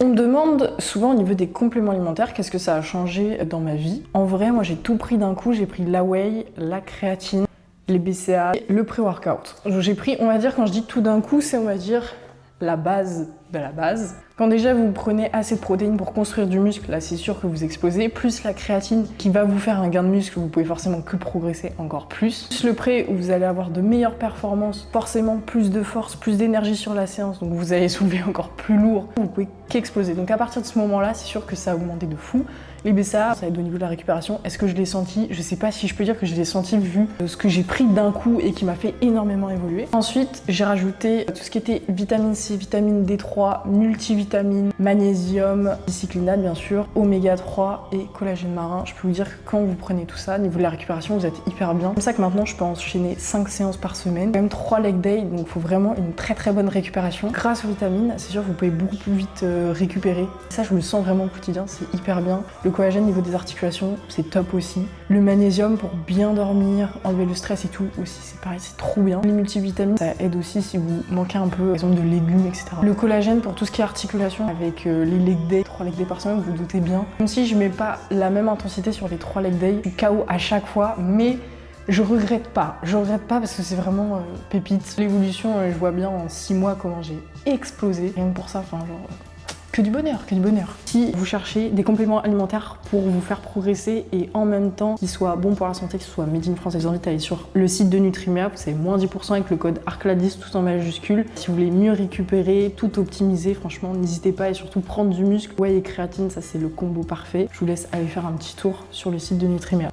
On me demande souvent au niveau des compléments alimentaires, qu'est-ce que ça a changé dans ma vie. En vrai, moi j'ai tout pris d'un coup, j'ai pris la whey, la créatine, les BCA, le pré-workout. J'ai pris, on va dire, quand je dis tout d'un coup, c'est on va dire la base de la base. Quand déjà vous prenez assez de protéines pour construire du muscle, là c'est sûr que vous explosez, plus la créatine qui va vous faire un gain de muscle, vous pouvez forcément que progresser encore plus. Plus le pré où vous allez avoir de meilleures performances, forcément plus de force, plus d'énergie sur la séance, donc vous allez soulever encore plus lourd, vous pouvez qu'exploser. Donc à partir de ce moment-là, c'est sûr que ça a augmenté de fou. Les BCA, ça aide au niveau de la récupération. Est-ce que je l'ai senti? Je sais pas si je peux dire que je l'ai senti vu ce que j'ai pris d'un coup et qui m'a fait énormément évoluer. Ensuite, j'ai rajouté tout ce qui était vitamine C, vitamine D3, multivitamines, magnésium, bicyclinate bien sûr, oméga 3 et collagène marin. Je peux vous dire que quand vous prenez tout ça, au niveau de la récupération, vous êtes hyper bien. C'est comme ça que maintenant, je peux enchaîner 5 séances par semaine, même 3 leg days, donc il faut vraiment une très bonne récupération. Grâce aux vitamines, c'est sûr que vous pouvez beaucoup plus vite récupérer. Ça, je le sens vraiment au quotidien, c'est hyper bien. Le collagène au niveau des articulations, c'est top aussi. Le magnésium pour bien dormir, enlever le stress et tout aussi, c'est pareil, c'est trop bien. Les multivitamines, ça aide aussi si vous manquez un peu, par exemple, de légumes, etc. Le collagène pour tout ce qui est articulation avec les leg days, 3 leg days par semaine, vous vous doutez bien. Même si je mets pas la même intensité sur les 3 leg days, je suis KO à chaque fois, mais je regrette pas parce que c'est vraiment pépite. L'évolution, je vois bien en 6 mois comment j'ai explosé. Rien que pour ça, enfin genre... Que du bonheur, que du bonheur. Si vous cherchez des compléments alimentaires pour vous faire progresser et en même temps qu'ils soient bons pour la santé, qu'ils soient made in France, je vous invite à aller sur le site de Nutrimea, c'est moins 10% avec le code ARCLA10 tout en majuscule. Si vous voulez mieux récupérer, tout optimiser, franchement, n'hésitez pas et surtout prendre du muscle. Whey et créatine, ça c'est le combo parfait. Je vous laisse aller faire un petit tour sur le site de Nutrimea.